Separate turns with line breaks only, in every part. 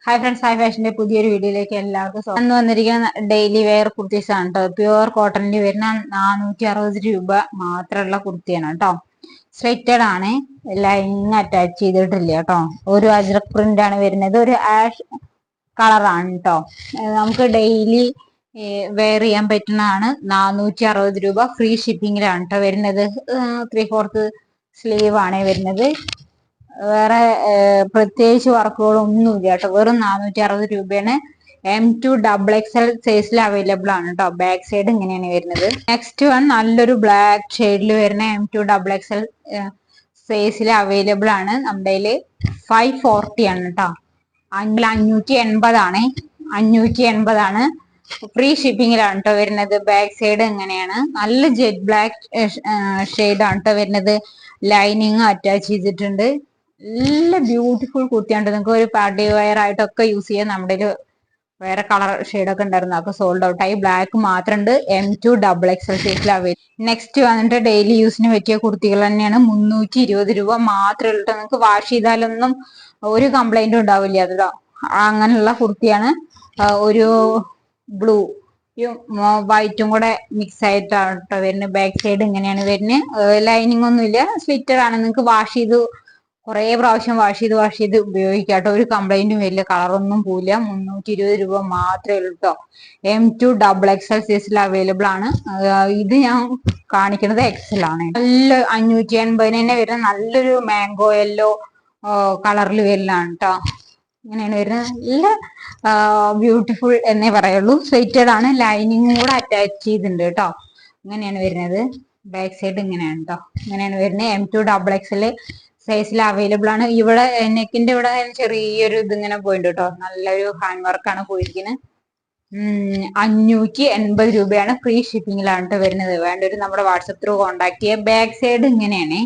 Hi friends, hi ഫാഷന്റെ പുതിയൊരു വീഡിയോയിലേക്ക് എല്ലാവർക്കും സ്വാഗതം. ഇന്ന് വന്നിരിക്കുന്ന ഡെയിലി വെയർ കുർത്തീസ് ആണ് കേട്ടോ. പ്യുവർ കോട്ടണിൽ വരുന്ന 460 രൂപ മാത്രമുള്ള കുർത്തിയാണ് കേട്ടോ. സ്ട്രെറ്റഡ് ആണ്, ലൈനിങ് അറ്റാച്ച് ചെയ്തിട്ടില്ല കേട്ടോ. ഒരു അജ്രക് പ്രിന്റ് ആണ് വരുന്നത്, ഒരു ആഷ് കളറാണ് കേട്ടോ. നമുക്ക് ഡെയിലി വെയർ ചെയ്യാൻ പറ്റുന്നതാണ്. 460 രൂപ ഫ്രീ ഷിപ്പിങ്ങിലാണ് കേട്ടോ വരുന്നത്. 3/4 സ്ലീവ് ആണ് വരുന്നത്. വേറെ പ്രത്യേകിച്ച് വർക്കുകളൊന്നുമില്ല കേട്ടോ. വെറും 460 രൂപയാണ്. M2 XXL സൈസിൽ അവൈലബിൾ ആണ് കേട്ടോ. ബാക്ക് സൈഡ് ഇങ്ങനെയാണ് വരുന്നത്. നെക്സ്റ്റ് വൺ നല്ലൊരു ബ്ലാക്ക് ഷെയ്ഡിൽ വരുന്ന M2 XXL സൈസിൽ അവൈലബിൾ ആണ്. നമ്മുടെ 540 ആണ് കേട്ടോ. 580 ആണ്. 580 ആണ്. ഫ്രീ ഷിപ്പിങ്ങിലാണ് കേട്ടോ വരുന്നത്. ബാക്ക് സൈഡ് എങ്ങനെയാണ്, നല്ല ജെറ്റ് ബ്ലാക്ക് ഷെയ്ഡ് ആണ് കേട്ടോ വരുന്നത്. ലൈനിങ് അറ്റാച്ച് ചെയ്തിട്ടുണ്ട്. നല്ല ബ്യൂട്ടിഫുൾ കുർത്തിയാണ്. നിങ്ങൾക്ക് ഒരു പാർട്ടി വെയർ ആയിട്ടൊക്കെ യൂസ് ചെയ്യാം. നമ്മുടെ വേറെ കളർ ഷെയ്ഡൊക്കെ ഉണ്ടായിരുന്നു, അതൊക്കെ സോൾഡ് ഔട്ട് ആയി. ബ്ലാക്ക് മാത്രമുണ്ട്. M2 XXL സൈസിൽ അവൈലബിൾ. നെക്സ്റ്റ് വന്നിട്ട് ഡെയിലി യൂസിന് പറ്റിയ കുർത്തികൾ തന്നെയാണ്. 320 രൂപ മാത്രമേ ഉള്ളൂ. നിങ്ങൾക്ക് വാഷ് ചെയ്താലൊന്നും ഒരു കംപ്ലൈന്റും ഉണ്ടാവില്ല കേട്ടോ. അങ്ങനെയുള്ള കുർത്തിയാണ്. ഒരു ബ്ലൂ വൈറ്റും കൂടെ മിക്സ് ആയിട്ടാണ് കേട്ടോ വരുന്നത്. ബാക്ക് സൈഡ് ഇങ്ങനെയാണ് വരുന്നത്. ലൈനിങ് ഒന്നുമില്ല, സ്ലിറ്റഡ് ആണ്. നിങ്ങൾക്ക് വാഷ് ചെയ്ത് കുറെ പ്രാവശ്യം വാഷ് ചെയ്ത് ഉപയോഗിക്കാട്ടോ. ഒരു കംപ്ലൈന്റും വരില്ല, കളറൊന്നും പോവില്ല. 320 രൂപ മാത്രമേ ഉള്ളൂ കേട്ടോ. M2 XXL സൈസിൽ അവൈലബിൾ ആണ്. ഇത് ഞാൻ കാണിക്കുന്നത് XL ആണ്. നല്ല 580 തന്നെ വരുന്ന നല്ലൊരു മാംഗോ യെല്ലോ കളറിൽ വരുന്നതാണ് കേട്ടോ. ഇങ്ങനെയാണ് വരുന്നത്. നല്ല ബ്യൂട്ടിഫുൾ എന്നേ പറയുള്ളൂ. സ്ട്രെയിറ്റഡ് ആണ്, ലൈനിങ് കൂടെ അറ്റാച്ച് ചെയ്തിട്ടുണ്ട് കേട്ടോ. ഇങ്ങനെയാണ് വരുന്നത്. ബാക്ക് സൈഡ് ഇങ്ങനെയാണ് കേട്ടോ. ഇങ്ങനെയാണ് വരുന്നത്. M2 XXL സൈസിൽ അവൈലബിൾ ആണ്. ഇവിടെ നെക്കിന്റെ ഇവിടെ ചെറിയൊരു ഇതിങ്ങനെ പോയിട്ടുണ്ട് കേട്ടോ. നല്ലൊരു ഹാൻഡ് വർക്കാണ് പോയിരിക്കുന്നത്. 580 രൂപയാണ്. ഫ്രീ ഷിപ്പിങ്ങിലാണ് കേട്ടോ വരുന്നത്. വേണ്ടൊരു നമ്മുടെ വാട്സപ്പ് ത്രൂ കോൺടാക്ട് ചെയ്യുക. ബാക്ക് സൈഡ് ഇങ്ങനെയാണ്.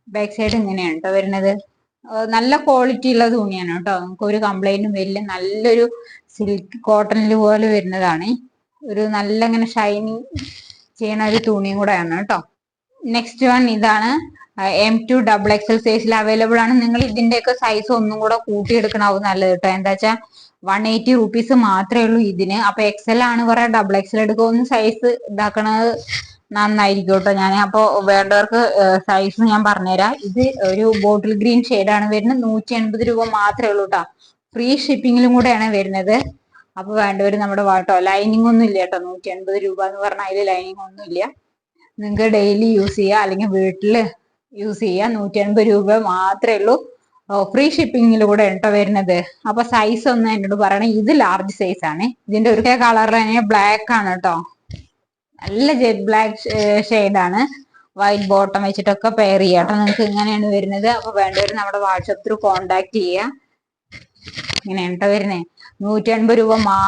ബാക്ക് സൈഡ് ഇങ്ങനെയാണ് കേട്ടോ വരുന്നത്. നല്ല ക്വാളിറ്റി ഉള്ള തുണിയാണ് കേട്ടോ. നമുക്ക് ഒരു കംപ്ലൈന്റും വരില്ല. നല്ലൊരു സിൽക്ക് കോട്ടണിൽ പോലെ വരുന്നതാണ്. ഒരു നല്ല ഇങ്ങനെ ഷൈനിങ് ചെയ്യണ ഒരു തുണിയും കൂടെയാണ് കേട്ടോ. നെക്സ്റ്റ് വൺ ഇതാണ്. M2 XXL സൈസിൽ അവൈലബിൾ ആണ്. നിങ്ങൾ ഇതിന്റെയൊക്കെ സൈസ് ഒന്നും കൂടെ കൂട്ടിയെടുക്കണാവും നല്ലത് കേട്ടോ. എന്താ വെച്ചാൽ 180 റുപ്പീസ് മാത്രമേ ഉള്ളൂ ഇതിന്. അപ്പൊ XL ആണ് പറയാ, XXL എടുക്കുക. ഒന്ന് സൈസ് ഇതാക്കണത് നന്നായിരിക്കും കേട്ടോ. ഞാൻ അപ്പൊ വേണ്ടവർക്ക് സൈസ് ഞാൻ പറഞ്ഞുതരാം. ഇത് ഒരു ബോട്ടിൽ ഗ്രീൻ ഷെയ്ഡാണ് വരുന്നത്. 180 രൂപ മാത്രമേ ഉള്ളൂ കേട്ടോ. ഫ്രീ ഷിപ്പിങ്ങിലും കൂടെയാണ് വരുന്നത്. അപ്പൊ വേണ്ടവര് നമ്മുടെ വാട്ടോ. ലൈനിങ് ഒന്നും ഇല്ല കേട്ടോ. 180 രൂപ എന്ന് പറഞ്ഞാൽ അതിൽ ലൈനിങ് ഒന്നും ഇല്ല. നിങ്ങൾക്ക് ഡെയിലി യൂസ് ചെയ്യാം, അല്ലെങ്കിൽ വീട്ടില് യൂസ് ചെയ്യാം. 180 രൂപ മാത്രമേ ഉള്ളൂ. ഫ്രീ ഷിപ്പിങ്ങിലൂടെ കേട്ടോ വരുന്നത്. അപ്പൊ സൈസ് ഒന്ന് എന്നോട് പറയണേ. ഇത് ലാർജ് സൈസ് ആണ്. ഇതിന്റെ ഒരു കളർ തന്നെ ബ്ലാക്ക് ആണ് കേട്ടോ. നല്ല ജെറ്റ് ബ്ലാക്ക് ഷെയ്ഡാണ്. വൈറ്റ് ബോട്ടം വെച്ചിട്ടൊക്കെ പെയർ ചെയ്യാം കേട്ടോ. നിങ്ങൾക്ക് ഇങ്ങനെയാണ് വരുന്നത്. അപ്പൊ വേണ്ടവർ നമ്മുടെ വാട്സപ്പ് ത്രൂ കോൺടാക്ട് ചെയ്യുക. ഇങ്ങനെയാണ് കേട്ടോ വരുന്നത്. 180 രൂപ മാത്രം